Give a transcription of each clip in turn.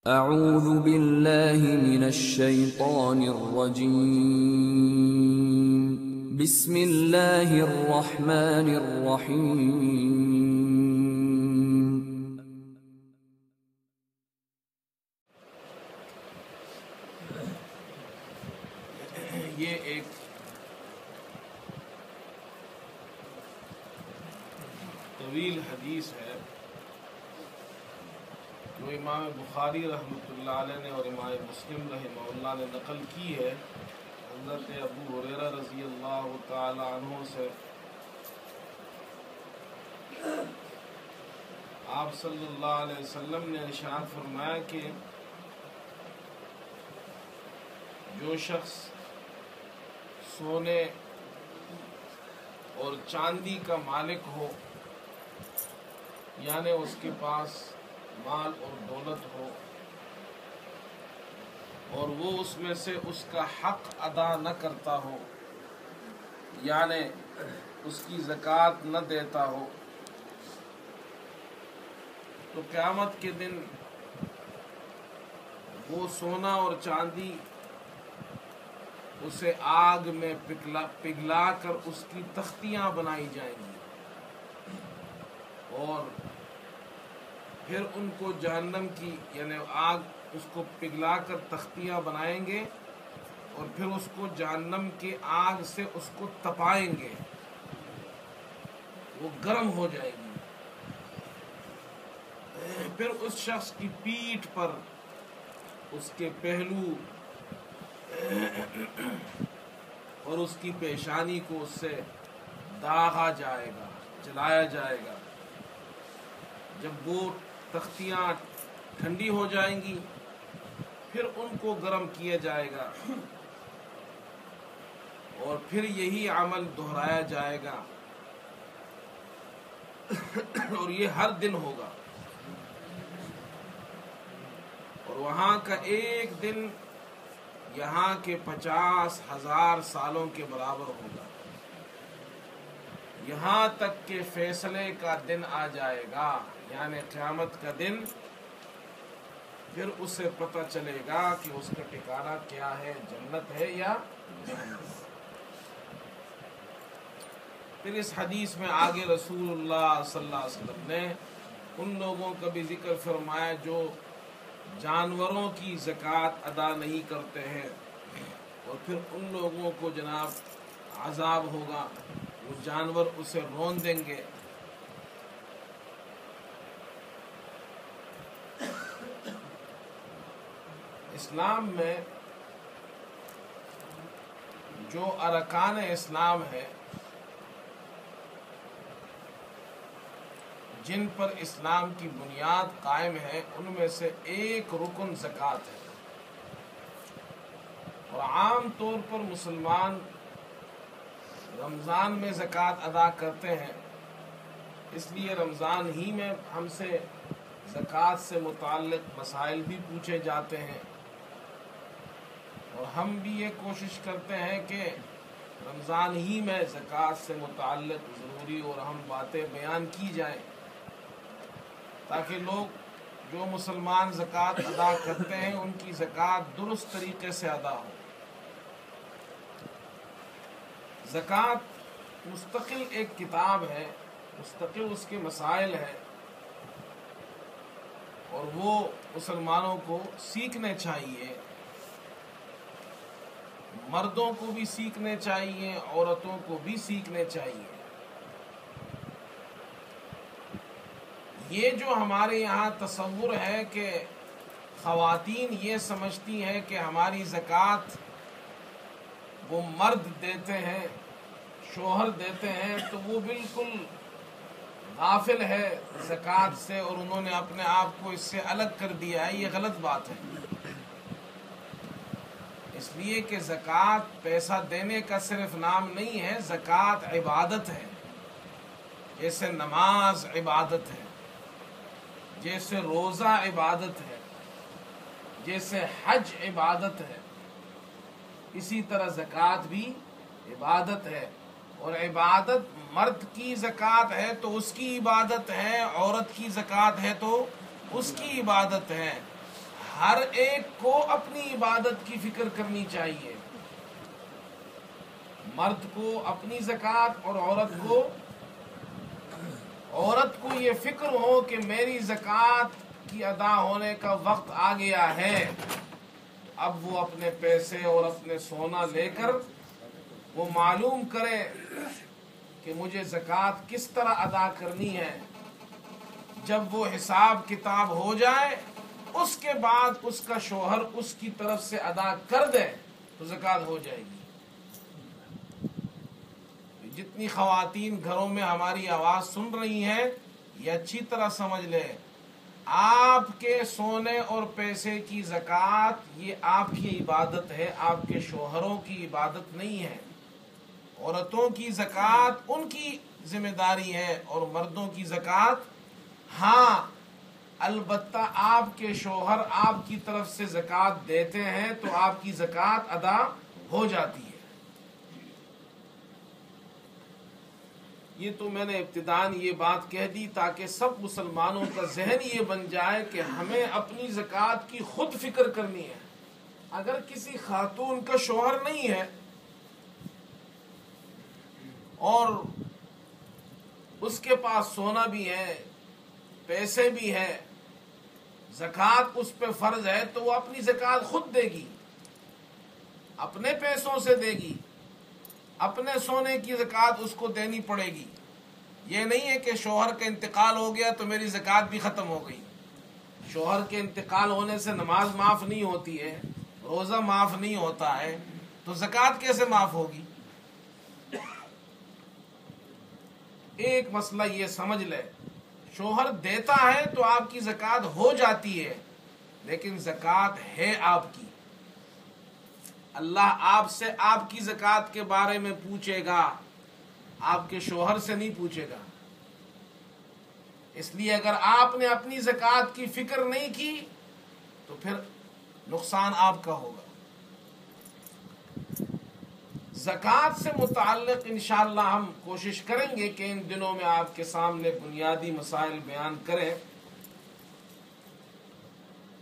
اعوذ باللہ من الشیطان الرجیم بسم اللہ الرحمن الرحیم یہ ایک طویل حدیث ہے جو امام بخاری رحمۃ اللہ علیہ نے اور امام مسلم رحمہ اللہ نے نقل کی ہے حضرت ابو ہریرہ رضی اللہ تعالی عنہ سے۔ آپ صلی اللہ علیہ وسلم نے ارشاد فرمایا کہ جو شخص سونے اور چاندی کا مالک ہو، یعنی اس کے پاس مال اور دولت ہو اور وہ اس میں سے اس کا حق ادا نہ کرتا ہو، یعنی اس کی زکوٰۃ نہ دیتا ہو، تو قیامت کے دن وہ سونا اور چاندی اسے آگ میں پگھلا کر اس کی تختیاں بنائی جائیں گی اور پھر ان کو جہنم کی یعنی آگ اس کو پگھلا کر تختیاں بنائیں گے اور پھر اس کو جہنم کی آگ سے اس کو تپائیں گے، وہ گرم ہو جائے گی۔ پھر اس شخص کی پیٹھ پر اس کے پہلو اور اس کی پیشانی کو اس سے داغا جائے گا، جلایا جائے گا۔ جب وہ تختیاں ٹھنڈی ہو جائیں گی پھر ان کو گرم کیا جائے گا اور پھر یہی عمل دہرایا جائے گا اور یہ ہر دن ہوگا، اور وہاں کا ایک دن یہاں کے 50,000 سالوں کے برابر ہوگا، یہاں تک کہ فیصلے کا دن آ جائے گا، یعنی قیامت کا دن۔ پھر اسے پتہ چلے گا کہ اس کا ٹھکانہ کیا ہے، جنت ہے یا جہنم۔ پھر اس حدیث میں آگے رسول اللہ صلی اللہ علیہ وسلم نے ان لوگوں کا بھی ذکر فرمایا جو جانوروں کی زکوٰۃ ادا نہیں کرتے ہیں، اور پھر ان لوگوں کو جناب عذاب ہوگا، وہ جانور اسے رون دیں گے۔ اسلام میں جو ارکان اسلام ہے، جن پر اسلام کی بنیاد قائم ہے، ان میں سے ایک رکن زکوٰۃ ہے، اور عام طور پر مسلمان رمضان میں زکوٰۃ ادا کرتے ہیں، اس لیے رمضان ہی میں ہم سے زکوٰۃ سے متعلق مسائل بھی پوچھے جاتے ہیں، اور ہم بھی یہ کوشش کرتے ہیں کہ رمضان ہی میں زکوٰۃ سے متعلق ضروری اور اہم باتیں بیان کی جائیں، تاکہ لوگ جو مسلمان زکوٰۃ ادا کرتے ہیں ان کی زکوٰۃ درست طریقے سے ادا ہو۔ زکوٰۃ مستقل ایک کتاب ہے، مستقل اس کے مسائل ہیں، اور وہ مسلمانوں کو سیکھنے چاہیے، مردوں کو بھی سیکھنے چاہیے، عورتوں کو بھی سیکھنے چاہیے۔ یہ جو ہمارے یہاں تصور ہے کہ خواتین یہ سمجھتی ہیں کہ ہماری زکوٰۃ وہ مرد دیتے ہیں، شوہر دیتے ہیں، تو وہ بالکل غافل ہے زکوٰۃ سے، اور انہوں نے اپنے آپ کو اس سے الگ کر دیا ہے۔ یہ غلط بات ہے، اس لیے کہ زکوٰۃ پیسہ دینے کا صرف نام نہیں ہے، زکوٰۃ عبادت ہے، جیسے نماز عبادت ہے، جیسے روزہ عبادت ہے، جیسے حج عبادت ہے، اسی طرح زکوٰۃ بھی عبادت ہے۔ اور عبادت مرد کی زکوٰۃ ہے تو اس کی عبادت ہے، عورت کی زکوٰۃ ہے تو اس کی عبادت ہے۔ ہر ایک کو اپنی عبادت کی فکر کرنی چاہیے. مرد کو اپنی زکوٰۃ اور عورت کو یہ فکر ہو کہ میری زکوٰۃ کی ادا ہونے کا وقت آ گیا ہے. اب وہ اپنے پیسے اور اپنے سونا لے کر وہ معلوم کرے کہ مجھے زکوٰۃ کس طرح ادا کرنی ہے. جب وہ حساب کتاب ہو جائے اس کے بعد اس کا شوہر اس کی طرف سے ادا کر دے تو زکوٰۃ ہو جائے گی. جتنی خواتین گھروں میں ہماری آواز سن رہی ہیں یہ اچھی طرح سمجھ لیں، آپ کے سونے اور پیسے کی زکوٰۃ یہ آپ کی عبادت ہے، آپ کے شوہروں کی عبادت نہیں ہے. عورتوں کی زکوٰۃ ان کی ذمہ داری ہے اور مردوں کی زکوٰۃ ہاں البتہ آپ کے شوہر آپ کی طرف سے زکوٰۃ دیتے ہیں تو آپ کی زکوٰۃ ادا ہو جاتی ہے. یہ تو میں نے ابتداً یہ بات کہہ دی تاکہ سب مسلمانوں کا ذہن یہ بن جائے کہ ہمیں اپنی زکوٰۃ کی خود فکر کرنی ہے. اگر کسی خاتون کا شوہر نہیں ہے اور اس کے پاس سونا بھی ہے، پیسے بھی ہے، زکوٰۃ اس پہ فرض ہے تو وہ اپنی زکوٰۃ خود دے گی، اپنے پیسوں سے دے گی، اپنے سونے کی زکوٰۃ اس کو دینی پڑے گی. یہ نہیں ہے کہ شوہر کا انتقال ہو گیا تو میری زکوٰۃ بھی ختم ہو گئی. شوہر کے انتقال ہونے سے نماز معاف نہیں ہوتی ہے، روزہ معاف نہیں ہوتا ہے، تو زکوٰۃ کیسے معاف ہوگی؟ ایک مسئلہ یہ سمجھ لے، شوہر دیتا ہے تو آپ کی زکوٰۃ ہو جاتی ہے، لیکن زکوٰۃ ہے آپ کی. اللہ آپ سے آپ کی زکوٰۃ کے بارے میں پوچھے گا، آپ کے شوہر سے نہیں پوچھے گا. اس لیے اگر آپ نے اپنی زکوٰۃ کی فکر نہیں کی تو پھر نقصان آپ کا ہوگا. زکوٰۃ سے متعلق انشاءاللہ ہم کوشش کریں گے کہ ان دنوں میں آپ کے سامنے بنیادی مسائل بیان کریں.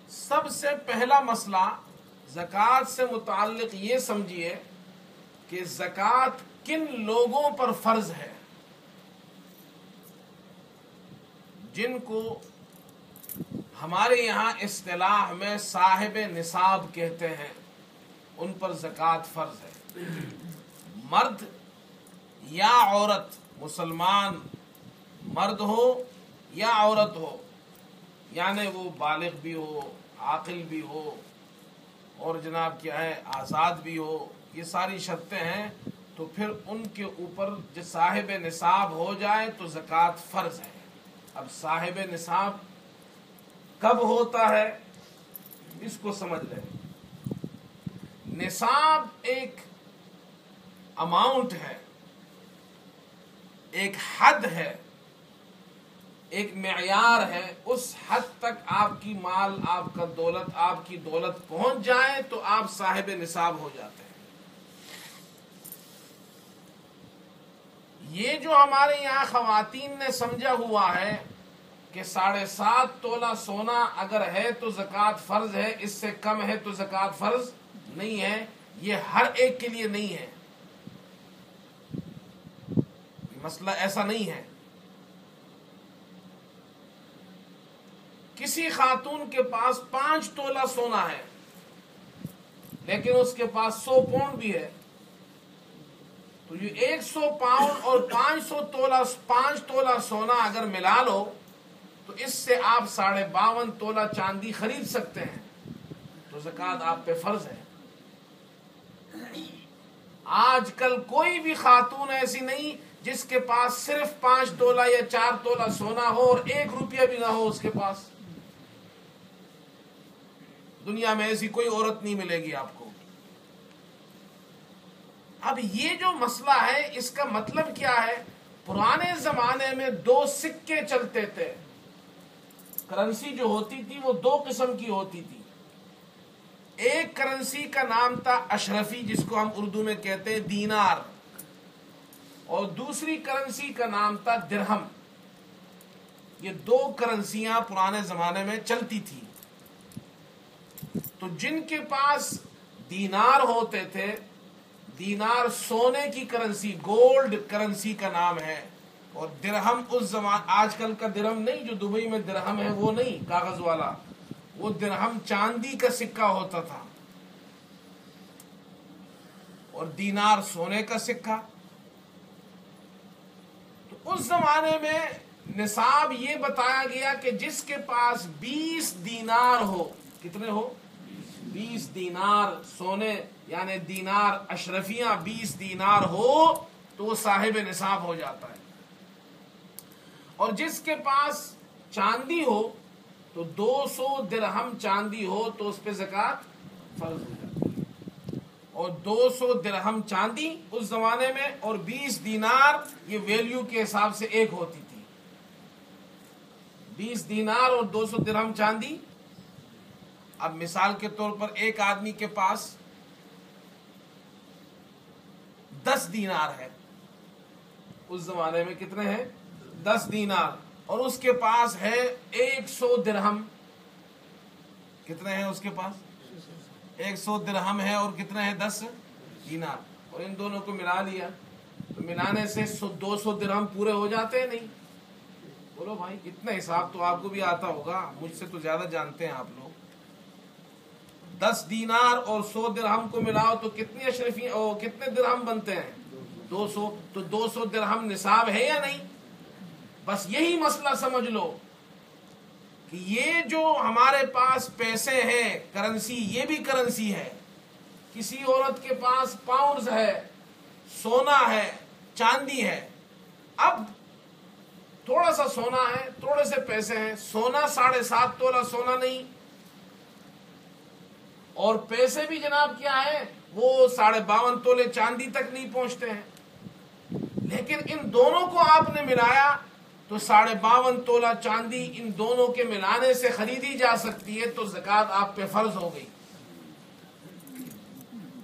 سب سے پہلا مسئلہ زکوٰۃ سے متعلق یہ سمجھیے کہ زکوٰۃ کن لوگوں پر فرض ہے. جن کو ہمارے یہاں اصطلاح میں صاحب نصاب کہتے ہیں ان پر زکوٰۃ فرض ہے. مرد یا عورت، مسلمان مرد ہو یا عورت ہو، یعنی وہ بالغ بھی ہو، عاقل بھی ہو اور جناب کیا ہے آزاد بھی ہو، یہ ساری شرطیں ہیں، تو پھر ان کے اوپر جو صاحب نصاب ہو جائے تو زکوٰۃ فرض ہے. اب صاحب نصاب کب ہوتا ہے اس کو سمجھ لیں. نصاب ایک اماؤنٹ ہے، ایک حد ہے، ایک معیار ہے. اس حد تک آپ کی مال، آپ کا دولت، آپ کی دولت پہنچ جائے تو آپ صاحب نصاب ہو جاتے ہیں. یہ جو ہمارے یہاں خواتین نے سمجھا ہوا ہے کہ 7.5 تولہ سونا اگر ہے تو زکوٰۃ فرض ہے، اس سے کم ہے تو زکوٰۃ فرض نہیں ہے، یہ ہر ایک کے لیے نہیں ہے. مسئلہ ایسا نہیں ہے. کسی خاتون کے پاس 5 تولہ سونا ہے لیکن اس کے پاس 100 پاؤنڈ بھی ہے، تو یہ 100 پاؤنڈ اور 5 تولہ سونا اگر ملا لو تو اس سے آپ 52.5 تولہ چاندی خرید سکتے ہیں، تو زکوٰۃ آپ پہ فرض ہے. آج کل کوئی بھی خاتون ایسی نہیں جس کے پاس صرف 5 تولہ یا 4 تولہ سونا ہو اور 1 روپیہ بھی نہ ہو اس کے پاس. دنیا میں ایسی کوئی عورت نہیں ملے گی آپ کو. اب یہ جو مسئلہ ہے اس کا مطلب کیا ہے؟ پرانے زمانے میں 2 سکے چلتے تھے. کرنسی جو ہوتی تھی وہ 2 قسم کی ہوتی تھی. ایک کرنسی کا نام تھا اشرفی، جس کو ہم اردو میں کہتے ہیں دینار، اور دوسری کرنسی کا نام تھا درہم. یہ 2 کرنسیاں پرانے زمانے میں چلتی تھی. تو جن کے پاس دینار ہوتے تھے، دینار سونے کی کرنسی، گولڈ کرنسی کا نام ہے، اور درہم اس زمان، آج کل کا درہم نہیں جو دبئی میں درہم ہے وہ نہیں کاغذ والا، وہ درہم چاندی کا سکہ ہوتا تھا، اور دینار سونے کا سکہ۔ تو اس زمانے میں نصاب یہ بتایا گیا کہ جس کے پاس 20 دینار ہو، کتنے ہو؟ 20 دینار سونے، یعنی دینار اشرفیاں 20 دینار ہو تو وہ صاحب نصاب ہو جاتا ہے، اور جس کے پاس چاندی ہو تو 200 درہم چاندی ہو تو اس پہ زکوٰۃ فرض ہو جاتی ہے، اور 200 درہم چاندی اس زمانے میں اور 20 دینار یہ ویلیو کے حساب سے ایک ہوتی تھی، 20 دینار اور 200 درہم چاندی۔ اب مثال کے طور پر ایک آدمی کے پاس 10 دینار ہے، اس زمانے میں کتنے ہیں؟ 10 دینار، اور اس کے پاس ہے 100 درہم، کتنے ہیں اس کے پاس؟ 100 درہم ہے، اور کتنے ہیں؟ 10 دینار، اور ان دونوں کو ملا لیا تو ملانے سے 200 درہم پورے ہو جاتے ہیں نہیں؟ بولو بھائی، اتنا حساب تو آپ کو بھی آتا ہوگا، مجھ سے تو زیادہ جانتے ہیں آپ لوگ۔ 10 دینار اور 100 درہم کو ملاؤ تو کتنی اشرفی کتنے درہم بنتے ہیں؟ 200، تو 200 درہم نصاب ہے یا نہیں؟ بس یہی مسئلہ سمجھ لو کہ یہ جو ہمارے پاس پیسے ہیں، کرنسی، یہ بھی کرنسی ہے۔ کسی عورت کے پاس پاؤنڈز ہے، سونا ہے، چاندی ہے، اب تھوڑا سا سونا ہے، تھوڑے سے پیسے ہیں، سونا 7.5 تولہ سونا نہیں، اور پیسے بھی جناب کیا ہے، وہ 52.5 تولے چاندی تک نہیں پہنچتے ہیں، لیکن ان دونوں کو آپ نے ملایا تو 52.5 تولہ چاندی ان دونوں کے ملانے سے خریدی جا سکتی ہے، تو زکوٰۃ آپ پہ فرض ہو گئی،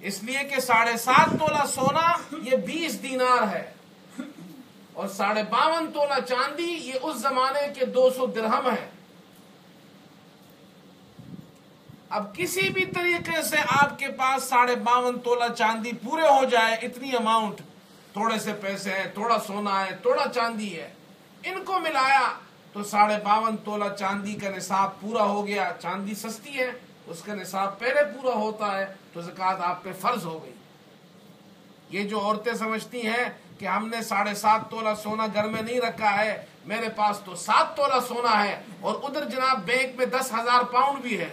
اس لیے کہ 7.5 تولہ سونا یہ 20 دینار ہے، اور 52.5 تولہ چاندی یہ اس زمانے کے 200 درہم ہے۔ اب کسی بھی طریقے سے آپ کے پاس 52.5 تولہ چاندی پورے ہو جائے، اتنی اماؤنٹ، تھوڑے سے پیسے ہیں، تھوڑا سونا ہے، تھوڑا چاندی ہے، ان کو ملایا تو 52.5 تولہ چاندی کا نصاب پورا ہو گیا۔ چاندی سستی ہے، اس کا نصاب پہلے پورا ہوتا ہے تو زکوٰۃ آپ پہ فرض ہو گئی۔ یہ جو عورتیں سمجھتی ہیں کہ ہم نے 7.5 تولہ سونا گھر میں نہیں رکھا ہے، میرے پاس تو 7 تولہ سونا ہے، اور ادھر جناب بینک میں 10,000 پاؤنڈ بھی ہے،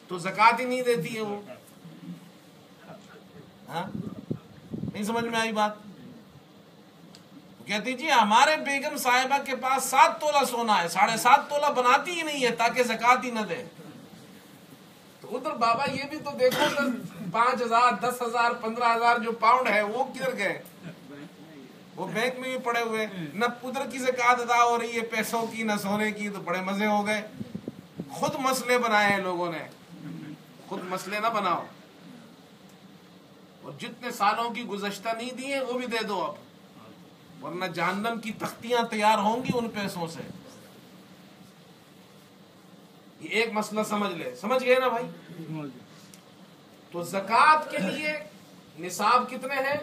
تو زکوٰۃ ہی نہیں دیتی ہے وہ۔ ہاں، نہیں سمجھ میں آئی بات؟ کہتی جی ہمارے بیگم صاحبہ کے پاس 7 تولہ سونا ہے، 7.5 تولہ بناتی ہی نہیں ہے تاکہ زکوٰۃ ہی نہ دے۔ تو ادھر بابا یہ بھی تو دیکھو، 5,000 10,000 15,000 جو پاؤنڈ ہے وہ کدھر گئے؟ وہ بینک میں بھی پڑے ہوئے، نہ ادھر کی زکوٰۃ ادا ہو رہی ہے پیسوں کی، نہ سونے کی، تو بڑے مزے ہو گئے۔ خود مسئلے بنائے ہیں لوگوں نے، خود مسئلے نہ بناؤ، اور جتنے سالوں کی گزشتہ نہیں دی ہیں وہ بھی دے دو اب، ورنہ جہنم کی تختیاں تیار ہوں گی ان پیسوں سے۔ یہ ایک مسئلہ سمجھ لے، سمجھ گئے نا بھائی؟ تو زکوٰۃ کے لیے نصاب کتنے ہیں؟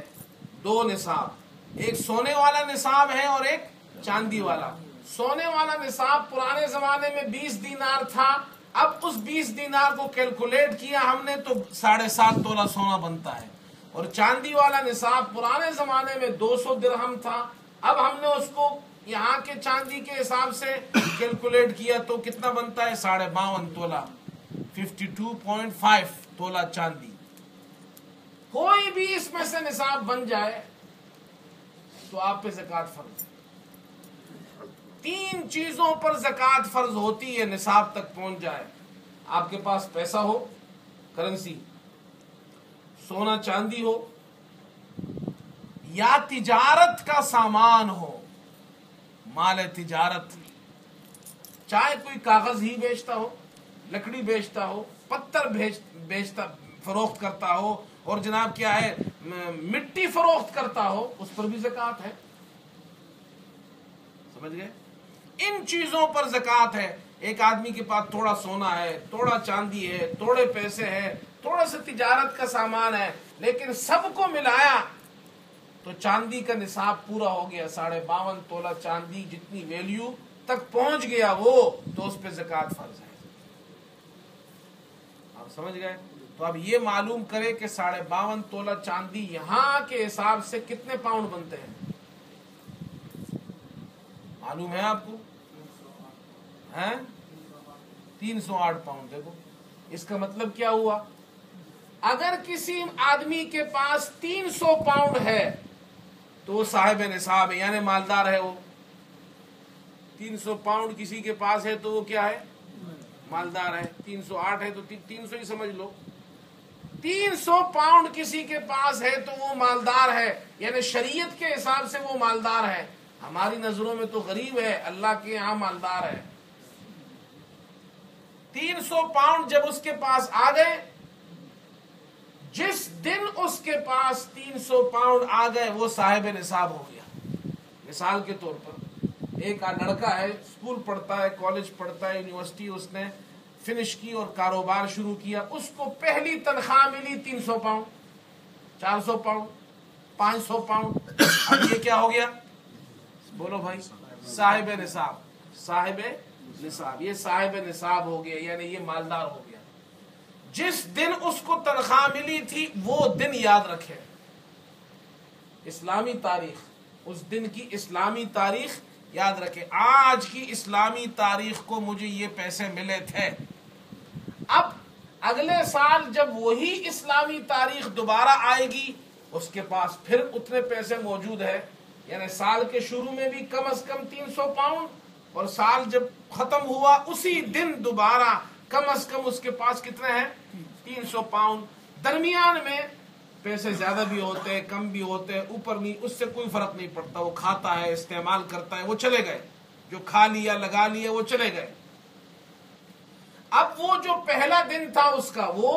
2 نصاب، ایک سونے والا نصاب ہے اور ایک چاندی والا۔ سونے والا نصاب پرانے زمانے میں 20 دینار تھا، اب اس 20 دینار کو کیلکولیٹ کیا ہم نے تو 7.5 تولہ سونا بنتا ہے، اور چاندی والا نصاب پرانے زمانے میں 200 درہم تھا، اب ہم نے اس کو یہاں کے چاندی کے حساب سے کیلکولیٹ کیا تو کتنا بنتا ہے؟ 52.5 تولہ، 52.5 تولہ چاندی۔ کوئی بھی اس میں سے نصاب بن جائے تو آپ پہ زکوٰۃ فرض ہے۔ 3 چیزوں پر زکوٰۃ فرض ہوتی ہے نصاب تک پہنچ جائے۔ آپ کے پاس پیسہ ہو، کرنسی، سونا چاندی ہو، یا تجارت کا سامان ہو، مال تجارت، چاہے کوئی کاغذ ہی بیچتا ہو، لکڑی بیچتا ہو، پتھر بیچتا فروخت کرتا ہو، اور جناب کیا ہے مٹی فروخت کرتا ہو، اس پر بھی زکوٰۃ ہے۔ سمجھ گئے؟ ان چیزوں پر زکوٰۃ ہے۔ ایک آدمی کے پاس تھوڑا سونا ہے، تھوڑا چاندی ہے، تھوڑے پیسے ہیں، تھوڑا سا تجارت کا سامان ہے، لیکن سب کو ملایا تو چاندی کا نصاب پورا ہو گیا، 52.5 تولہ چاندی جتنی ویلیو تک پہنچ گیا وہ، تو اس پہ زکوٰۃ فرض ہے۔ آپ سمجھ گئے؟ تو اب یہ معلوم کرے کہ 52.5 تولہ چاندی یہاں کے حساب سے کتنے پاؤنڈ بنتے ہیں؟ معلوم ہے آپ کو؟ ہیں 308 پاؤنڈ۔ دیکھو اس کا مطلب کیا ہوا؟ اگر کسی آدمی کے پاس 300 پاؤنڈ ہے تو وہ صاحب نصاب ہے، یعنی مالدار ہے وہ۔ 300 پاؤنڈ کسی کے پاس ہے تو وہ کیا ہے؟ مالدار ہے۔ 308 ہے تو 300 ہی سمجھ لو۔ 300 پاؤنڈ کسی کے پاس ہے تو وہ مالدار ہے، یعنی شریعت کے حساب سے وہ مالدار ہے۔ ہماری نظروں میں تو غریب ہے، اللہ کے یہاں مالدار ہے۔ 300 پاؤنڈ جب اس کے پاس آ گئے، جس دن اس کے پاس 300 پاؤنڈ آ گئے وہ صاحب نصاب ہو گیا۔ مثال کے طور پر ایک لڑکا ہے، اسکول پڑھتا ہے، کالج پڑھتا ہے، یونیورسٹی اس نے فنش کی اور کاروبار شروع کیا، اس کو پہلی تنخواہ ملی 300 پاؤنڈ، 400 پاؤنڈ، 500 پاؤنڈ۔ اب یہ کیا ہو گیا؟ بولو بھائی، صاحب نصاب۔ صاحب نصاب، یہ صاحب نصاب ہو گیا، یعنی یہ مالدار ہو گیا۔ جس دن اس کو تنخواہ ملی تھی وہ دن یاد رکھے، اسلامی تاریخ، اس دن کی اسلامی تاریخ یاد رکھے۔ آج کی اسلامی تاریخ کو مجھے یہ پیسے ملے تھے۔ اب اگلے سال جب وہی اسلامی تاریخ دوبارہ آئے گی، اس کے پاس پھر اتنے پیسے موجود ہے، یعنی سال کے شروع میں بھی کم از کم 300 پاؤنڈ، اور سال جب ختم ہوا اسی دن دوبارہ کم از کم اس کے پاس کتنے ہیں؟ 300 پاؤنڈ۔ درمیان میں پیسے زیادہ بھی ہوتے ہیں، کم بھی ہوتے ہیں، اوپر نہیں، اس سے کوئی فرق نہیں پڑتا۔ وہ کھاتا ہے، استعمال کرتا ہے، وہ چلے گئے، جو کھا لیا لگا لیا وہ چلے گئے۔ اب وہ جو پہلا دن تھا اس کا، وہ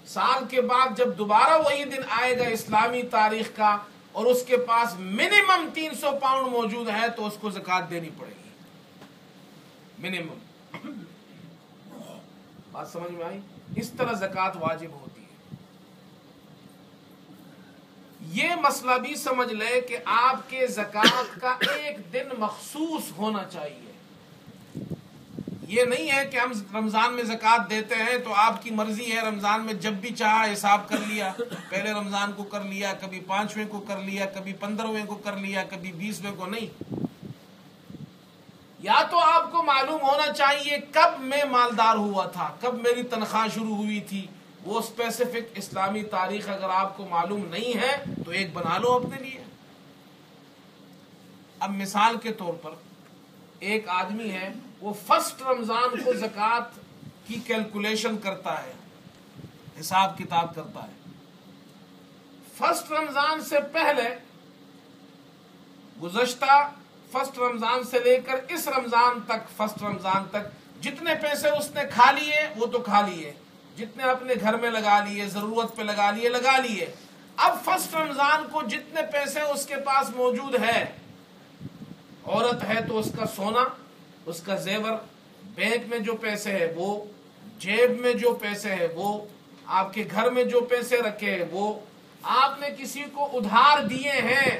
سال کے بعد جب دوبارہ وہی دن آئے گا اسلامی تاریخ کا، اور اس کے پاس منیمم 300 پاؤنڈ موجود ہے تو اس کو زکوٰۃ دینی پڑے گی، منیمم۔ بات سمجھ میں آئی؟ اس طرح زکوٰۃ واجب ہوتی ہے۔ یہ مسئلہ بھی سمجھ لے کہ آپ کے زکوٰۃ کا ایک دن مخصوص ہونا چاہیے۔ یہ نہیں ہے کہ ہم رمضان میں زکوٰۃ دیتے ہیں تو آپ کی مرضی ہے، رمضان میں جب بھی چاہا حساب کر لیا، پہلے رمضان کو کر لیا، کبھی 5ویں کو کر لیا، کبھی 15ویں کو کر لیا، کبھی 20ویں کو نہیں۔ یا تو آپ کو معلوم ہونا چاہیے کب میں مالدار ہوا تھا، کب میری تنخواہ شروع ہوئی تھی، وہ اسپیسیفک اسلامی تاریخ اگر آپ کو معلوم نہیں ہے تو ایک بنا لو اپنے لیے۔ اب مثال کے طور پر ایک آدمی ہے، وہ فرسٹ رمضان کو زکوٰۃ کی کیلکولیشن کرتا ہے، حساب کتاب کرتا ہے۔ فرسٹ رمضان سے پہلے، گزشتہ فرسٹ رمضان سے لے کر اس رمضان تک، فرسٹ رمضان تک جتنے پیسے اس نے کھا لیے وہ تو کھا لیے، جتنے اپنے گھر میں لگا لیے، ضرورت پہ لگا لیے لگا لیے۔ اب فرسٹ رمضان کو جتنے پیسے اس کے پاس موجود ہے، عورت ہے تو اس کا سونا، اس کا زیور، بینک میں جو پیسے ہے وہ، جیب میں جو پیسے ہے وہ، آپ کے گھر میں جو پیسے رکھے ہیں وہ، آپ نے کسی کو ادھار دیے ہیں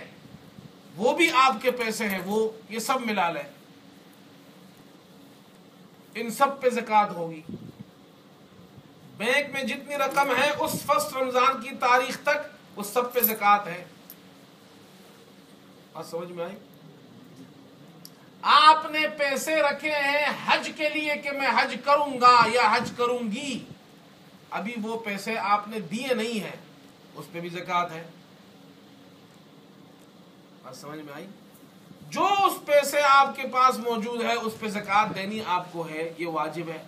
وہ بھی آپ کے پیسے ہیں وہ، یہ سب ملا لیں، ان سب پہ زکوٰۃ ہوگی۔ بینک میں جتنی رقم ہے اس فرسٹ رمضان کی تاریخ تک اس سب پہ زکوٰۃ ہے۔ بات سمجھ میں آئی؟ آپ نے پیسے رکھے ہیں حج کے لیے کہ میں حج کروں گا یا حج کروں گی، ابھی وہ پیسے آپ نے دیے نہیں ہیں، اس پہ بھی زکوٰۃ ہے۔ بات سمجھ میں آئی؟ جو اس پیسے آپ کے پاس موجود ہے اس پہ زکوٰۃ دینی آپ کو ہے، یہ واجب ہے۔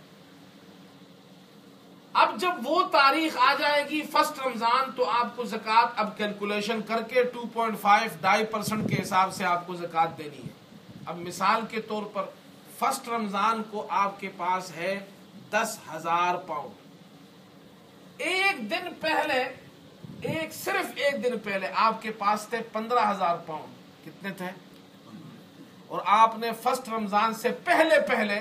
اب جب وہ تاریخ آ جائے گی فرسٹ رمضان تو آپ کو زکوٰۃ اب کیلکولیشن کر کے 2.5% کے حساب سے آپ کو زکوٰۃ دینی ہے۔ اب مثال کے طور پر فرسٹ رمضان کو آپ کے پاس ہے 10,000 پاؤنڈ، ایک دن پہلے، صرف ایک دن پہلے آپ کے پاس تھے 15,000 پاؤنڈ۔ کتنے تھے؟ اور آپ نے فرسٹ رمضان سے پہلے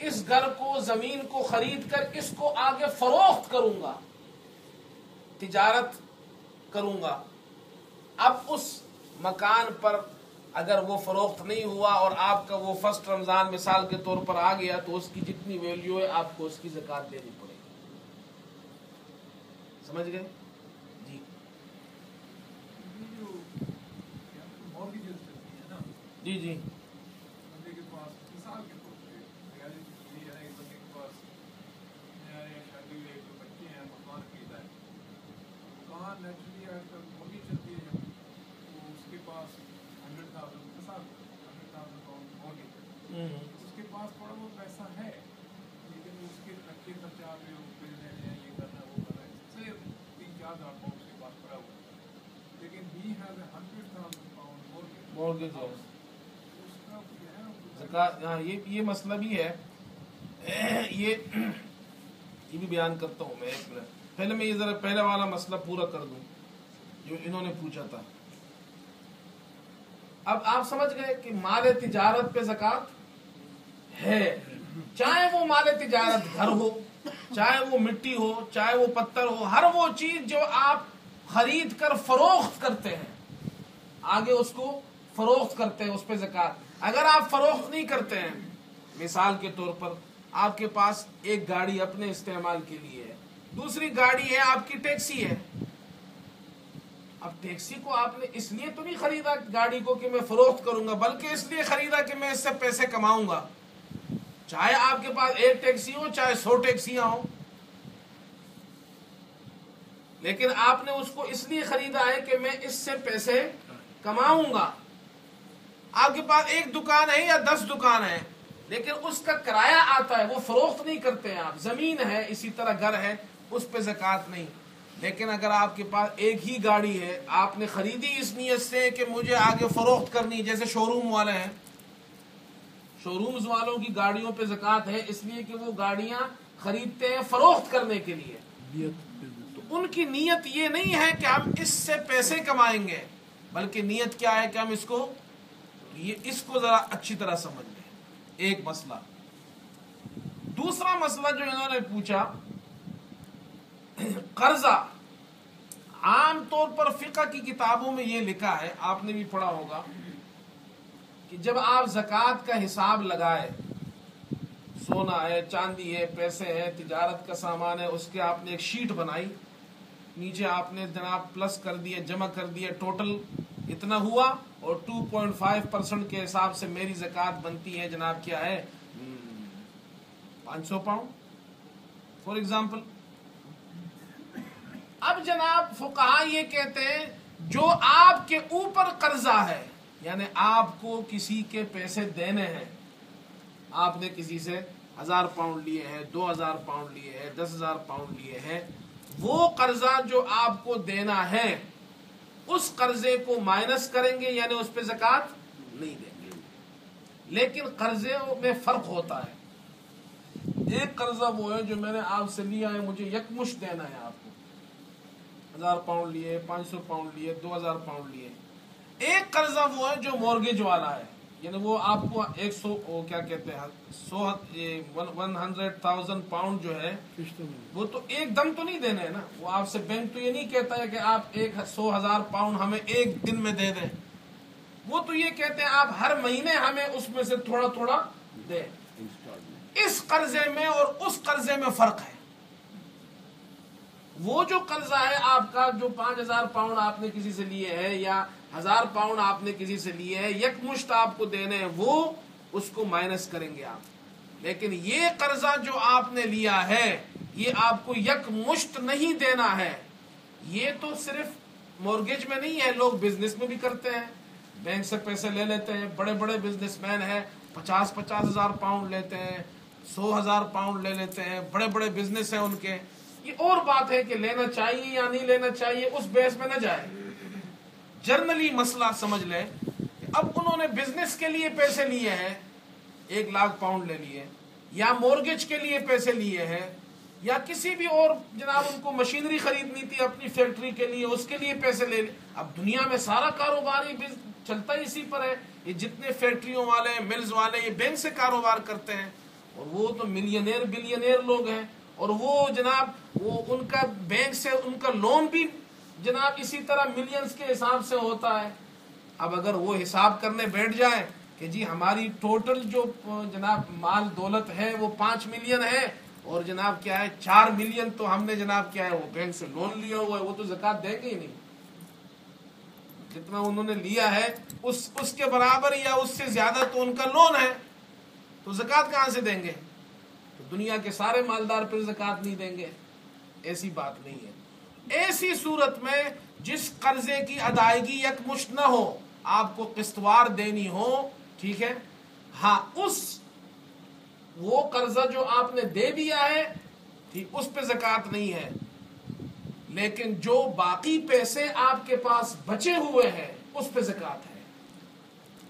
اس گھر کو زمین کو خرید کر اس کو آگے فروخت کروں گا، تجارت کروں گا. اب اس مکان پر اگر وہ فروخت نہیں ہوا اور آپ کا وہ فرسٹ رمضان مثال کے طور پر آ گیا تو اس کی جتنی ویلیو ہے آپ کو اس کی زکوٰۃ دینی پڑے گی. سمجھ گئے؟ جی جی جی بندے کے پاس مثال کے طور پہ ریالٹی یہ ہے کہ بندے کے پاس نئے شادی ہوئے جو بچے ہیں مکان خریدا ہے، مکان نیچرلی آج کل موٹی چلتی ہے، تو اس کے پاس 100,000 مثال 100,000 پاؤنڈ موٹی، اس کے پاس تھوڑا بہت پیسہ ہے لیکن اس کے اچھے خرچہ پہ بل دینے ہیں، یہ کرنا وہ کرنا ہے، سے 3-4,000 پاؤنڈ اس کے پاس پڑا ہوا ہے، لیکن he has 100,000 pound مورگیج ہے. اس کا جو ہے زکوٰۃ، ہاں یہ مسئلہ بھی ہے. یہ بھی بیان کرتا ہوں میں. ایک منٹ پہلے میں یہ ذرا پہلا والا مسئلہ پورا کر دوں جو انہوں نے پوچھا تھا. اب آپ سمجھ گئے کہ مال تجارت پہ زکوٰۃ ہے، چاہے وہ مال تجارت گھر ہو، چاہے وہ مٹی ہو، چاہے وہ پتھر ہو، ہر وہ چیز جو آپ خرید کر فروخت کرتے ہیں، آگے اس کو فروخت کرتے ہیں، اس پہ زکوٰۃ. اگر آپ فروخت نہیں کرتے ہیں، مثال کے طور پر آپ کے پاس ایک گاڑی اپنے استعمال کے لیے ہے، دوسری گاڑی ہے آپ کی ٹیکسی ہے. اب ٹیکسی کو آپ نے اس لیے تو نہیں خریدا گاڑی کو کہ میں فروخت کروں گا، بلکہ اس لیے خریدا کہ میں اس سے پیسے کماؤں گا. چاہے آپ کے پاس ایک ٹیکسی ہو، چاہے 100 ٹیکسیاں ہوں، لیکن آپ نے اس کو اس لیے خریدا ہے کہ میں اس سے پیسے کماؤں گا. آپ کے پاس ایک دکان ہے یا 10 دکان ہے، لیکن اس کا کرایہ آتا ہے، وہ فروخت نہیں کرتے ہیں آپ. زمین ہے، اسی طرح گھر ہے، اس پہ زکوٰۃ نہیں. لیکن اگر آپ کے پاس ایک ہی گاڑی ہے، آپ نے خریدی اس نیت سے کہ مجھے آگے فروخت کرنی، جیسے شو روم والے ہیں، شو رومز والوں کی گاڑیوں پہ زکوٰۃ ہے اس لیے کہ وہ گاڑیاں خریدتے ہیں فروخت کرنے کے لیے. تو ان کی نیت یہ نہیں ہے کہ ہم اس سے پیسے کمائیں گے، بلکہ نیت کیا ہے کہ ہم اس کو ذرا اچھی طرح سمجھ لیں. ایک مسئلہ. دوسرا مسئلہ جو انہوں نے پوچھا، قرضہ. عام طور پر فقہ کی کتابوں میں یہ لکھا ہے، آپ نے بھی پڑھا ہوگا، کہ جب آپ زکوٰۃ کا حساب لگائے، سونا ہے، چاندی ہے، پیسے ہیں، تجارت کا سامان ہے، اس کے آپ نے ایک شیٹ بنائی، نیچے آپ نے جناب پلس کر دیے، جمع کر دیے، ٹوٹل اتنا ہوا، اور 2.5% کے حساب سے میری زکوٰۃ بنتی ہے جناب کیا ہے 500 پاؤنڈ فار ایگزامپل. اب جناب فقہاء یہ کہتے ہیں جو آپ کے اوپر قرضہ ہے، یعنی آپ کو کسی کے پیسے دینے ہیں، آپ نے کسی سے 1000 پاؤنڈ لیے ہیں، 2000 پاؤنڈ لیے ہیں، 10,000 پاؤنڈ لیے ہیں، وہ قرضہ جو آپ کو دینا ہے اس قرضے کو مائنس کریں گے، یعنی اس پہ زکوٰۃ نہیں دیں گے. لیکن قرضے میں فرق ہوتا ہے. ایک قرضہ وہ ہے جو میں نے آپ سے لیا ہے، مجھے یکمشت دینا ہے آپ کو، 1000 پاؤنڈ لیے، 500 پاؤنڈ لیے، 2000 پاؤنڈ لیے. ایک قرضہ وہ ہے جو مورگیج والا ہے، یعنی وہ آپ کو 100,000 پاؤنڈ جو ہے وہ تو ایک دم تو نہیں دینے ہیں نا. وہ آپ سے بینک تو یہ نہیں کہتا ہے کہ آپ 100,000 پاؤنڈ ہمیں ایک دن میں دے دیں. وہ تو یہ کہتے ہیں آپ ہر مہینے ہمیں اس میں سے تھوڑا تھوڑا دیں. اس قرضے میں اور اس قرضے میں فرق ہے. وہ جو قرضہ ہے آپ کا، جو 5,000 پاؤنڈ آپ نے کسی سے لیے ہے یا 1000 پاؤنڈ آپ نے کسی سے لیے ہے، یکمشت آپ کو دینے ہیں، وہ اس کو مائنس کریں گے آپ. لیکن یہ قرضہ جو آپ نے لیا ہے یہ آپ کو یکمشت نہیں دینا ہے. یہ تو صرف مورگیج میں نہیں ہے، لوگ بزنس میں بھی کرتے ہیں، بینک سے پیسے لے لیتے ہیں. بڑے بڑے بزنس مین ہیں، 50,000 پاؤنڈ لیتے ہیں، 100,000 پاؤنڈ لے لیتے ہیں. بڑے بڑے بزنس ہیں ان کے. یہ اور بات ہے کہ لینا چاہیے یا نہیں لینا چاہیے، اس بیس میں نہ جائے. جرنلی مسئلہ سمجھ لیں. اب انہوں نے بزنس کے لیے پیسے لیے ہیں، 1,00,000 پاؤنڈ لے لیے، یا مورگیج کے لیے پیسے لیے ہیں، یا کسی بھی اور جناب ان کو مشینری خریدنی تھی اپنی فیکٹری کے لیے، اس کے لیے پیسے لے لے. اب دنیا میں سارا کاروبار ہی چلتا ہی اسی پر ہے. یہ جتنے فیکٹریوں والے ہیں، ملز والے، یہ بینک سے کاروبار کرتے ہیں. اور وہ تو ملینئر بلینئر لوگ ہیں، اور وہ جناب وہ ان کا بینک سے ان کا لون بھی جناب اسی طرح ملینز کے حساب سے ہوتا ہے۔ اب اگر وہ حساب کرنے بیٹھ جائیں کہ جی ہماری ٹوٹل جو جناب مال دولت ہے وہ 5 ملین ہے، اور جناب کیا ہے 4 ملین تو ہم نے جناب کیا ہے وہ بینک سے لون لیا ہوا ہے، وہ تو زکوٰۃ دیں گے ہی نہیں۔ جتنا انہوں نے لیا ہے اس کے برابر یا اس سے زیادہ تو ان کا لون ہے، تو زکوٰۃ کہاں سے دیں گے؟ تو دنیا کے سارے مالدار پھر زکوٰۃ نہیں دیں گے، ایسی بات نہیں ہے۔ ایسی صورت میں جس قرضے کی ادائیگی یکمشت نہ ہو، آپ کو قسطوار دینی ہو، ٹھیک ہے، ہاں وہ قرضہ جو آپ نے دے دیا ہے ٹھیک اس پہ زکوٰۃ نہیں ہے، لیکن جو باقی پیسے آپ کے پاس بچے ہوئے ہیں اس پہ زکوٰۃ ہے۔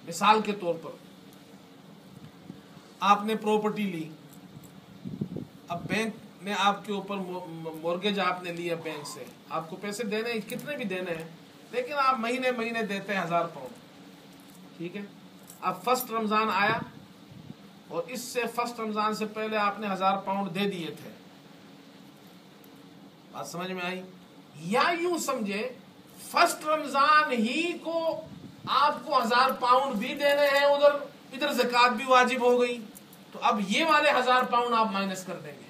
مثال کے طور پر آپ نے پراپرٹی لی، اب بینک نے آپ کے اوپر مورگیج آپ نے لیا بینک سے، آپ کو پیسے دینے کتنے بھی دینے ہیں، لیکن آپ مہینے مہینے دیتے ہیں 1000 پاؤنڈ، ٹھیک ہے۔ اب فرسٹ رمضان آیا اور اس سے فرسٹ رمضان سے پہلے آپ نے 1000 پاؤنڈ دے دیے تھے، بات سمجھ میں آئی؟ یا یوں سمجھے فرسٹ رمضان ہی کو آپ کو 1000 پاؤنڈ بھی دینے ہیں، ادھر زکوٰۃ بھی واجب ہو گئی، تو اب یہ والے 1000 پاؤنڈ آپ مائنس کر دیں گے،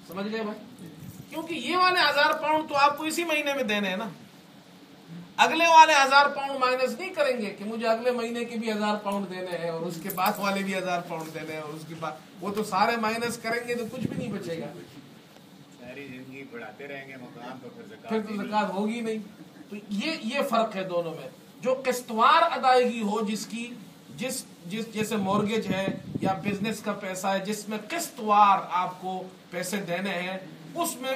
سمجھ گئے بھائی؟ کیونکہ یہ والے 1000 پاؤنڈ تو آپ کو اسی مہینے میں دینے ہیں نا، اگلے والے 1000 پاؤنڈ مائنس نہیں کریں گے کہ مجھے اگلے مہینے کے بھی 1000 پاؤنڈ دینے ہیں اور اس کے بعد والے بھی 1000 پاؤنڈ دینے ہیں، اور اس کے بعد وہ تو سارے مائنس کریں گے تو کچھ بھی نہیں بچے گا، ساری زندگی بڑھاتے رہیں گے مکان تو پھر تو زکوٰۃ ہوگی نہیں۔ تو یہ فرق ہے دونوں میں، جو قسطوار ادائیگی ہو جس کی جیسے مورگیج ہے یا بزنس کا پیسہ ہے جس میں قسطوار آپ کو پیسے دینے ہیں، اس میں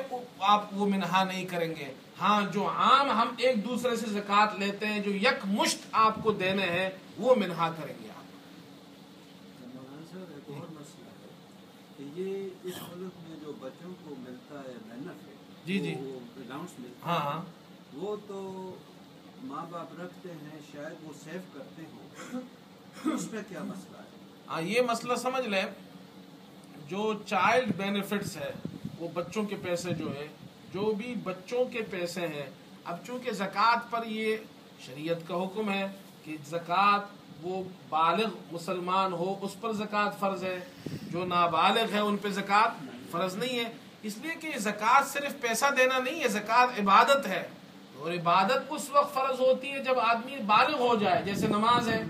آپ وہ منہا نہیں کریں گے۔ ہاں جو عام ہم ایک دوسرے سے زکوٰۃ لیتے ہیں جو یک مشت آپ کو دینے ہیں وہ منہا کریں گے آپ۔ مولانا صاحب ایک اور مسئلہ ہے کہ یہ اس ملک میں جو بچوں کو ملتا ہے بینیفٹ، جی جی الاؤنس ملتا ہاں ہے، ہاں وہ تو ماں باپ رکھتے ہیں، شاید وہ سیو کرتے ہوں، اس میں کیا مسئلہ ہے؟ ہاں یہ مسئلہ سمجھ لیں، جو چائلڈ بینیفٹس ہے وہ بچوں کے پیسے جو ہے، جو بھی بچوں کے پیسے ہیں، اب چونکہ زکوٰۃ پر یہ شریعت کا حکم ہے کہ زکوٰۃ وہ بالغ مسلمان ہو اس پر زکوٰۃ فرض ہے، جو نابالغ ہے ان پہ زکوٰۃ فرض نہیں ہے، اس لیے کہ زکوٰۃ صرف پیسہ دینا نہیں ہے، زکوٰۃ عبادت ہے، اور عبادت اس وقت فرض ہوتی ہے جب آدمی بالغ ہو جائے، جیسے نماز ہے،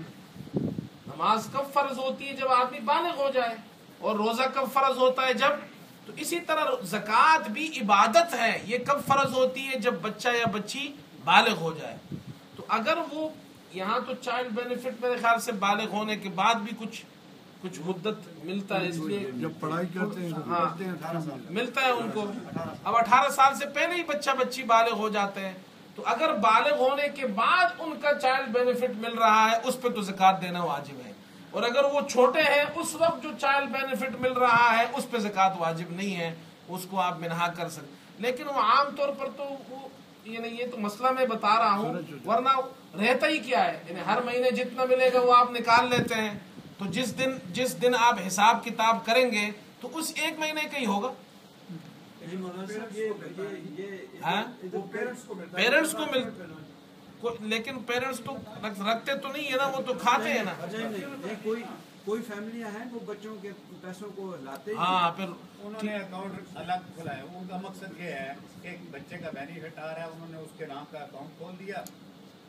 نماز کب فرض ہوتی ہے جب آدمی بالغ ہو جائے، اور روزہ کب فرض ہوتا ہے جب، تو اسی طرح زکوٰۃ بھی عبادت ہے، یہ کب فرض ہوتی ہے جب بچہ یا بچی بالغ ہو جائے۔ تو اگر وہ یہاں تو چائلڈ بینیفٹ میرے خیال سے بالغ ہونے کے بعد بھی کچھ مدت ملتا ہے، اس لیے جب پڑھائی کرتے ہیں تو ہاں پڑھتے ہیں 18 سال ملتا ہے ان کو، اب 18 سال سے پہلے ہی بچہ بچی بالغ ہو جاتے ہیں، تو اگر بالغ ہونے کے بعد ان کا چائلڈ بینیفٹ مل رہا ہے اس پہ تو زکوٰۃ دینا واجب ہے، اور اگر وہ چھوٹے ہیں اس وقت جو چائلڈ بینیفٹ مل رہا ہے اس پہ زکوٰۃ واجب نہیں ہے، اس کو آپ منہا کر سکتے، لیکن وہ عام طور پر تو وہ یہ تو مسئلہ میں بتا رہا ہوں، ورنہ رہتا ہی کیا ہے، یعنی ہر مہینے جتنا ملے گا وہ آپ نکال لیتے ہیں، تو جس دن آپ حساب کتاب کریں گے تو اس ایک مہینے کا ہی ہوگا۔ مولانا صاحب ہاں پیرنٹس کو ملتا ہے، پیرنٹس کو لیکن پیرنٹس تو رکھتے تو نہیں ہے نا، وہ تو کھاتے ہیں نا۔ نہیں کوئی فیملیاں ہیں وہ بچوں کے پیسوں کو لاتے ہاں پھر انہوں نے اکاؤنٹ الگ کھلایا، ان کا مقصد یہ ہے کہ ایک بچے کا بینیفٹ آ رہا ہے، انہوں نے اس کے نام کا اکاؤنٹ کھول دیا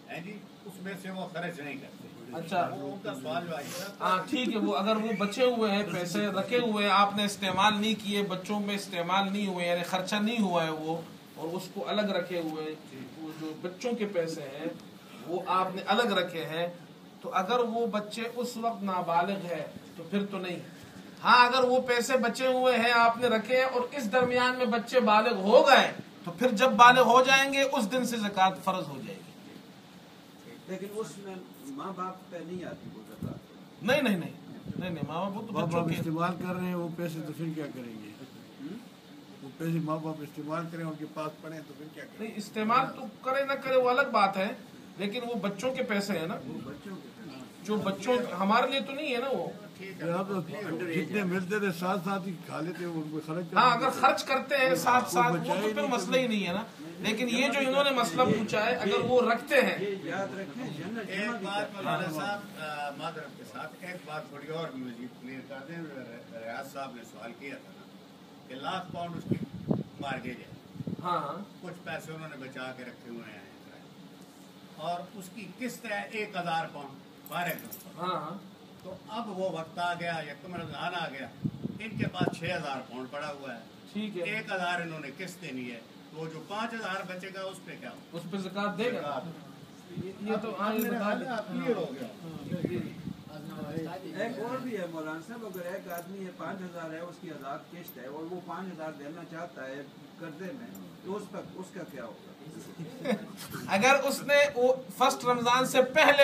ہے جی، اس میں سے وہ خرچ نہیں کرتے۔ اچھا وہ ان کا سوال جو آئی ہاں ٹھیک ہے، وہ اگر وہ بچے ہوئے ہیں پیسے رکھے ہوئے آپ نے استعمال نہیں کیے، بچوں میں استعمال نہیں ہوئے یعنی خرچہ نہیں ہوا ہے وہ، اور اس کو الگ رکھے ہوئے، وہ جو بچوں کے پیسے ہیں وہ آپ نے الگ رکھے ہیں، تو اگر وہ بچے اس وقت نابالغ ہے تو پھر تو نہیں۔ ہاں اگر وہ پیسے بچے ہوئے ہیں آپ نے رکھے اور اس درمیان میں بچے بالغ ہو گئے تو پھر جب بالغ ہو جائیں گے اس دن سے زکوٰۃ فرض ہو جائے گی۔ لیکن اس میں ماں باپ پہ نہیں آتی وہ زکوٰۃ؟ نہیں ماں باپ تو ماں بچوں باپ کے استعمال کر رہے ہیں وہ پیسے تو پھر کیا کریں گے؟ وہ پیسے ماں باپ استعمال کریں ان کے پاس پڑے تو پھر کیا کریں؟ نہیں، استعمال تو کرے نہ کرے وہ الگ بات ہے، لیکن وہ بچوں کے پیسے ہیں نا، وہ بچوں کے جو بچوں ہمارے لیے تو نہیں ہے نا وہ، ٹھیک یہ آپ تو جتنے ملتے تھے ساتھ ساتھ ہی کھا لیتے ان کو خرچ کرتے ہاں اگر خرچ کرتے ہیں ساتھ ساتھ وہ تو پھر مسئلہ ہی نہیں ہے نا. لیکن یہ جو انہوں نے مسئلہ پوچھا ہے اگر وہ رکھتے ہیں. یہ یاد رکھیں جنت ایک جمع بات مولانا صاحب معذرت کے ساتھ ایک بات تھوڑی اور بھی مزید کلیئر کر دیں. ریاض صاحب نے سوال کیا تھا نا کہ £1,00,000 اس کی مارگیج ہے. ہاں ہاں کچھ پیسے انہوں نے بچا کے رکھے ہوئے ہیں اور اس کی قسط ہے £1,000 فارغ. ہاں ہاں تو اب وہ وقت آ گیا یا رمضان آ گیا, ان کے پاس £6,000 پڑا ہوا ہے. ٹھیک ہے. 1,000 انہوں نے قسط دینی ہے, تو وہ جو 5,000 بچے گا اس پہ کیا ہوگا؟ اس پہ زکات دے گا. یہ تو کلیئر ہو گیا. ایک اور بھی ہے مولانا صاحب, اگر ایک آدمی ہے 5,000 ہے اس کی 1,000 قسط ہے اور وہ 5,000 دینا چاہتا ہے قرضے میں, تو اس کا کیا ہوگا؟ اگر اس نے وہ فرسٹ رمضان سے پہلے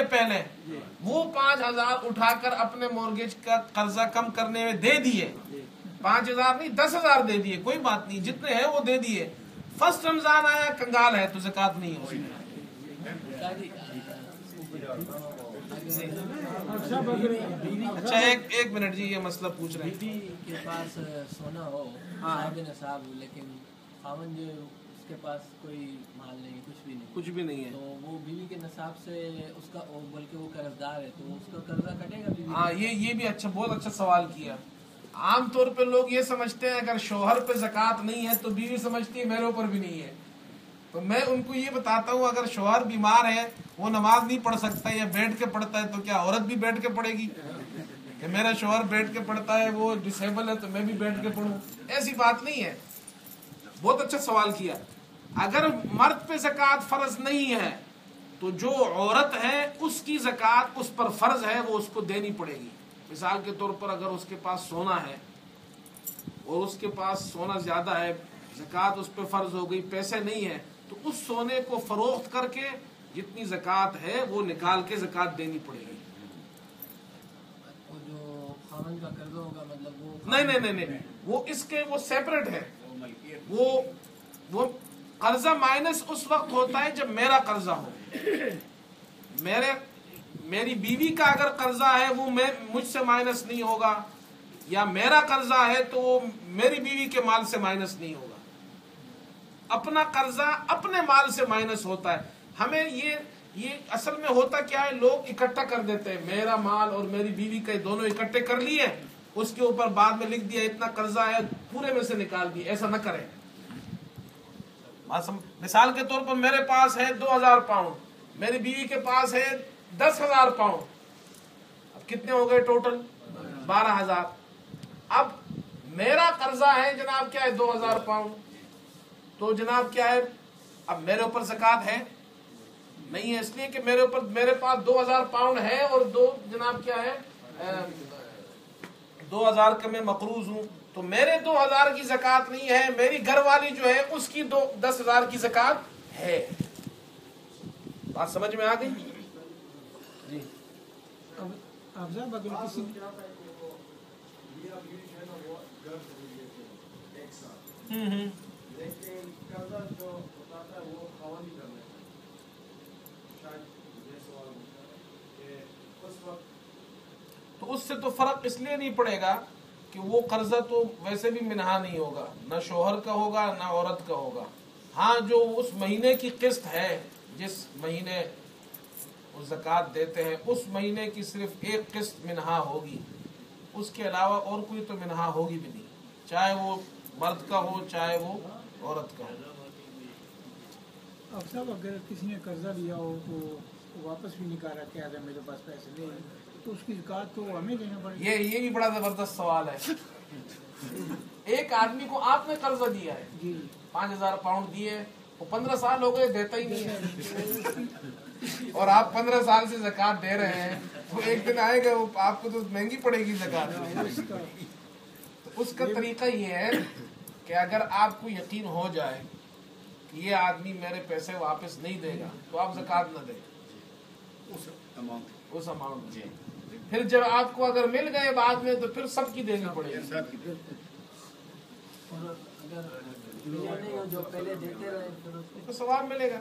وہ 5,000 اٹھا کر اپنے مورگیج کا قرضہ کم کرنے میں دے دیے, 5,000 نہیں 10,000 دے دیے, کوئی بات نہیں, جتنے ہیں وہ دے دیے. فرسٹ رمضان آیا کنگال ہے تو زکات نہیں ہے اس میں. اچھا ایک منٹ جی, یہ مسئلہ پوچھ رہے ہیں. بیوی کے پاس سونا ہو صاحب نصاب, لیکن خاوند جو اس کے پاس کوئی مال نہیں, کچھ بھی نہیں ہے, تو وہ بیوی کے نصاب سے اس کا, بلکہ وہ قرض دار ہے, تو اس کا قرضہ کٹے گا بیوی؟ ہاں یہ بھی اچھا, بہت اچھا سوال کیا. عام طور پہ لوگ یہ سمجھتے ہیں اگر شوہر پہ زکات نہیں ہے تو بیوی سمجھتی ہے میرے اوپر بھی نہیں ہے. تو میں ان کو یہ بتاتا ہوں اگر شوہر بیمار ہے, وہ نماز نہیں پڑھ سکتا یا بیٹھ کے پڑھتا ہے, تو کیا عورت بھی بیٹھ کے پڑھے گی کہ میرا شوہر بیٹھ کے پڑھتا ہے, وہ ڈسیبل ہے تو میں بھی بیٹھ کے پڑھوں؟ ایسی بات نہیں ہے. بہت اچھا سوال کیا. اگر مرد پہ زکات فرض نہیں ہے تو جو عورت ہے اس کی زکات اس پر فرض ہے, وہ اس کو دینی پڑے گی. مثال کے طور پر اگر اس کے پاس سونا ہے اور اس کے پاس سونا زیادہ ہے, زکات اس پہ فرض ہو گئی, پیسے نہیں ہے, تو اس سونے کو فروخت کر کے جتنی زکات ہے وہ نکال کے زکات دینی پڑے گی. وہ جو خاوند کا قرضہ ہوگا مطلب وہ نہیں, وہ اس کے وہ سیپریٹ ہے. وہ قرضہ مائنس اس وقت ہوتا ہے جب میرا قرضہ ہو. میری بیوی کا اگر قرضہ ہے وہ مجھ سے مائنس نہیں ہوگا, یا میرا قرضہ ہے تو وہ میری بیوی کے مال سے مائنس نہیں ہوگا. اپنا قرضہ اپنے مال سے مائنس ہوتا ہے. ہمیں یہ اصل میں ہوتا کیا ہے, لوگ اکٹھا کر دیتے ہیں, میرا مال اور میری بیوی کا دونوں اکٹھے کر لیے, اس کے اوپر بعد میں لکھ دیا اتنا قرضہ ہے, پورے میں سے نکال دیا. ایسا نہ کریں. مثال کے طور پر میرے پاس ہے £2,000, میری بیوی کے پاس ہے £10,000. اب کتنے ہو گئے ٹوٹل؟ 12,000. اب میرا قرضہ ہے جناب کیا ہے £2,000, تو جناب کیا ہے, اب میرے اوپر زکات ہے نہیں ہے, اس لیے کہ میرے پاس £2,000 ہے اور جناب کیا ہے 2,000 کا میں مقروض ہوں, تو میرے 2,000 کی زکات نہیں ہے, میری گھر والی جو ہے اس کی 10,000 کی زکات ہے. بات سمجھ میں آ گئی جی؟ اب صاحب اگر کسی تو اس سے تو فرق اس لیے نہیں پڑے گا کہ وہ قرضہ تو ویسے بھی منہا نہیں ہوگا, نہ شوہر کا ہوگا نہ عورت کا ہوگا. ہاں جو اس مہینے کی قسط ہے, جس مہینے وہ زکات دیتے ہیں اس مہینے کی صرف ایک قسط منہا ہوگی, اس کے علاوہ اور کوئی تو منہا ہوگی بھی نہیں, چاہے وہ مرد کا ہو چاہے وہ عورت کا ہو. اب صاحب اگر کسی نے قرضہ لیا ہو تو واپس بھی نکالا کہ اگر میرے پاس پیسے نہیں تو اس کی زکات تو ہمیں دینا پڑے گا. یہ بھی بڑا زبردست سوال ہے. ایک آدمی کو آپ نے قرضہ دیا ہے, جی 5,000 دیے, وہ 15 سال ہو گئے دیتا ہی نہیں ہے, اور آپ 15 سال سے زکات دے رہے ہیں, تو ایک دن آئے گا وہ آپ کو تو مہنگی پڑے گی زکات. تو اس کا طریقہ یہ ہے کہ اگر آپ کو یقین ہو جائے کہ یہ آدمی میرے پیسے واپس نہیں دے گا تو آپ زکات نہ دیں اس اماؤنٹ میں. پھر جب آپ کو اگر مل گئے بعد میں تو پھر سب کی دینی پڑے گی. اگر نہیں ہو جو پہلے دیتے رہے پھر اس تو ثواب ملے گا.